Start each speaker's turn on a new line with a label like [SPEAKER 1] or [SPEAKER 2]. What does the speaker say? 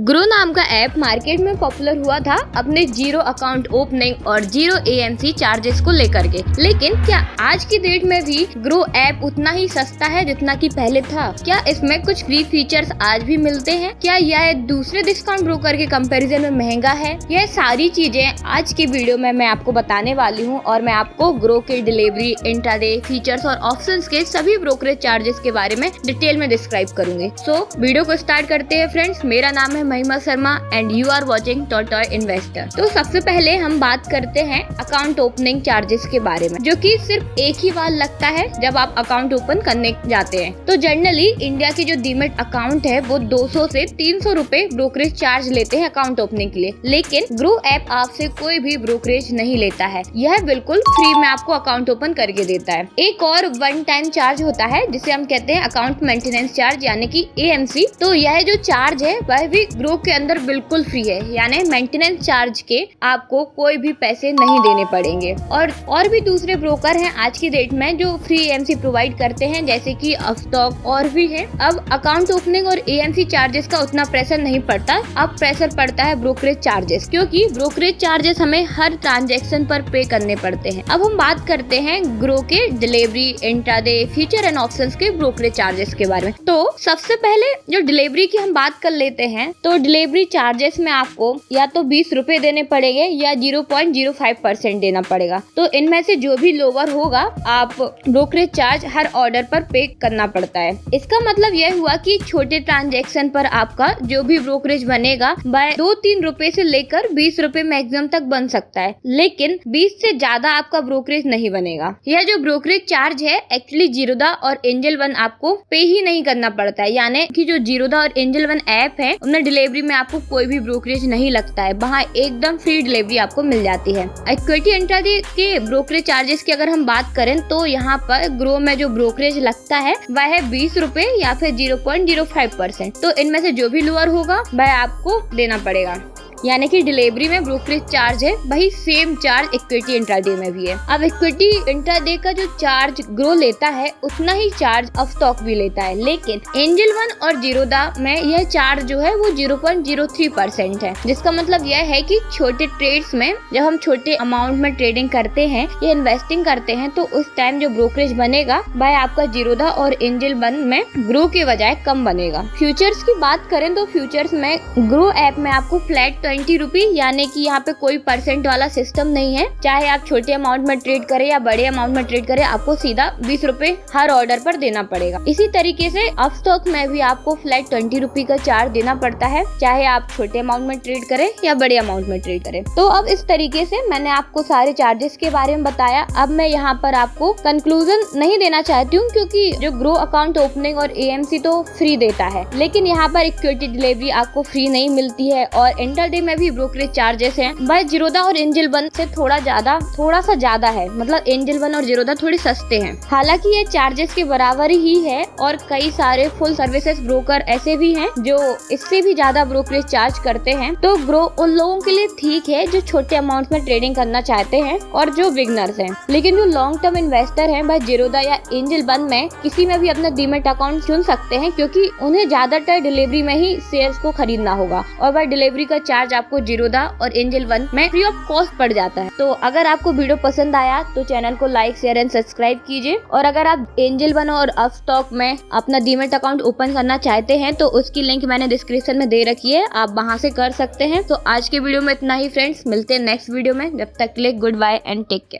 [SPEAKER 1] Grow नाम का app market में पॉपुलर हुआ था अपने जीरो अकाउंट ओपनिंग और जीरो AMC चार्जेस को लेकर के। लेकिन क्या आज की डेट में भी ग्रो ऐप उतना ही सस्ता है जितना कि पहले था? क्या इसमें कुछ फ्री फीचर्स आज भी मिलते हैं? क्या यह दूसरे डिस्काउंट ब्रोकर के कंपैरिजन में महंगा है? यह सारी चीजें आज की वीडियो में मैं आपको बताने वाली हूँ और मैं आपको ग्रो के डिलीवरी, इंट्राडे, फीचर्स और ऑप्शंस के सभी ब्रोकरेज चार्जेस के बारे में डिटेल में डिस्क्राइब करूंगी। सो वीडियो को स्टार्ट करते हैं फ्रेंड्स। मेरा नाम है Mahima Sharma and you are watching टॉटॉय इन्वेस्टर। तो सबसे पहले हम बात करते हैं अकाउंट ओपनिंग चार्जेस के बारे में, जो कि सिर्फ एक ही बार लगता है जब आप अकाउंट ओपन करने जाते हैं। तो जनरली इंडिया की जो डीमैट अकाउंट है वो 200 से 300 रुपए ब्रोकरेज चार्ज लेते हैं अकाउंट ओपनिंग के लिए। लेकिन ग्रो ऐप आपसे कोई भी ब्रोकरेज नहीं लेता है, यह बिल्कुल फ्री में आपको अकाउंट ओपन करके देता है। एक और वन टाइम चार्ज होता है जिसे हम कहते हैं अकाउंट मेंटेनेंस चार्ज यानी कि AMC। तो यह जो चार्ज है वह भी ग्रो के अंदर बिल्कुल फ्री है, यानी मेंटेनेंस चार्ज के आपको कोई भी पैसे नहीं देने पड़ेंगे। और भी दूसरे ब्रोकर हैं आज की डेट में जो फ्री AMC प्रोवाइड करते हैं, जैसे कि अपस्टॉक और भी है। अब अकाउंट ओपनिंग और AMC चार्जेस का उतना प्रेशर नहीं पड़ता, अब प्रेशर पड़ता है ब्रोकरेज चार्जेस, क्योंकि ब्रोकरेज चार्जेस हमें हर ट्रांजैक्शन पर पे करने पड़ते हैं। अब हम बात करते हैं ग्रो के delivery, intraday, feature and options के ब्रोकरेज चार्जेस के बारे में। तो सबसे पहले जो डिलीवरी की हम बात कर लेते हैं, तो डिलीवरी चार्जेस में आपको या तो 20 रुपए देने पड़ेंगे या 0.05% देना पड़ेगा। तो इनमें से जो भी लोअर होगा आप ब्रोकरेज चार्ज हर ऑर्डर पर पे करना पड़ता है। इसका मतलब यह हुआ कि छोटे ट्रांजैक्शन पर आपका जो भी ब्रोकरेज बनेगा वह 2-3 रुपए से लेकर 20 रुपए मैक्सिमम तक बन सकता है, लेकिन 20 से ज्यादा आपका ब्रोकरेज नहीं बनेगा। यह जो ब्रोकरेज चार्ज है एक्चुअली जीरोधा और एंजल वन आपको पे ही नहीं करना पड़ता है, यानी कि जो जीरोधा और एंजल वन ऐप है उनमें डिलीवरी में आपको कोई भी ब्रोकरेज नहीं लगता है, वहाँ एकदम फ्री डिलीवरी आपको मिल जाती है। इक्विटी इंट्राडे के ब्रोकरेज चार्जेस की अगर हम बात करें तो यहाँ पर ग्रो में जो ब्रोकरेज लगता है वह है 20 रुपए या फिर 0.05%। तो इनमें से जो भी लोअर होगा वह आपको देना पड़ेगा, यानी कि डिलीवरी में ब्रोकरेज चार्ज है वही सेम चार्ज इक्विटी इंट्राडे में भी है। अब इक्विटी इंट्राडे का जो चार्ज ग्रो लेता है उतना ही चार्ज अपस्टॉक भी लेता है, लेकिन एंजल वन और जीरोधा में यह चार्ज जो है वो 0.03% है। जिसका मतलब यह है कि छोटे ट्रेड्स में जब हम छोटे अमाउंट में ट्रेडिंग करते हैं या इन्वेस्टिंग करते हैं तो उस टाइम जो ब्रोकरेज बनेगा वह आपका जीरोधा और एंजल वन में ग्रो के बजाय कम बनेगा। फ्यूचर्स की बात करें तो फ्यूचर्स में ग्रो ऐप में आपको फ्लैट 20 रुपए, यानी कि यहाँ पे कोई परसेंट वाला सिस्टम नहीं है। चाहे आप छोटे अमाउंट में ट्रेड करें या बड़े अमाउंट में ट्रेड करें, आपको सीधा 20 रुपए हर ऑर्डर पर देना पड़ेगा। इसी तरीके से अपस्टॉक में भी आपको फ्लैट 20 रुपए का चार्ज देना पड़ता है, चाहे आप छोटे अमाउंट में ट्रेड करें या बड़े अमाउंट में ट्रेड करें। तो अब इस तरीके से मैंने आपको सारे चार्जेस के बारे में बताया। अब मैं यहाँ पर आपको कंक्लूजन नहीं देना चाहती हूँ, क्योंकि जो ग्रो अकाउंट ओपनिंग और AMC तो फ्री देता है, लेकिन यहाँ पर इक्विटी डिलीवरी आपको फ्री नहीं मिलती है। और इंट्राडे में भी ब्रोकरेज चार्जेस हैं, वह जीरोधा और एंजल वन से थोड़ा सा ज्यादा है, मतलब एंजल वन और जीरोधा थोड़े सस्ते हैं। हालांकि ये चार्जेस के बराबर ही है और कई सारे फुल सर्विसेज ब्रोकर ऐसे भी हैं जो इससे भी ज्यादा ब्रोकरेज चार्ज करते हैं। तो ग्रो उन लोगों के लिए ठीक है जो छोटे अमाउंट में ट्रेडिंग करना चाहते हैं और जो बिगनर्स हैं, लेकिन जो लॉन्ग टर्म इन्वेस्टर हैं वह जीरोधा या एंजल वन में किसी में भी अपना डीमैट अकाउंट चुन सकते हैं, क्योंकि उन्हें ज्यादातर डिलीवरी में ही शेयर्स को खरीदना होगा और वह डिलीवरी का चार्ज आपको जीरोधा और एंजल वन में फ्री ऑफ कॉस्ट पड़ जाता है। तो अगर आपको वीडियो पसंद आया तो चैनल को लाइक, शेयर एंड सब्सक्राइब कीजिए। और अगर आप एंजल वन और अपस्टॉक में अपना डीमैट अकाउंट ओपन करना चाहते हैं तो उसकी लिंक मैंने डिस्क्रिप्शन में दे रखी है, आप वहां से कर सकते हैं। तो आज के वीडियो में इतना ही फ्रेंड्स, मिलते हैं नेक्स्ट वीडियो में। जब तक के लिए goodbye and take care.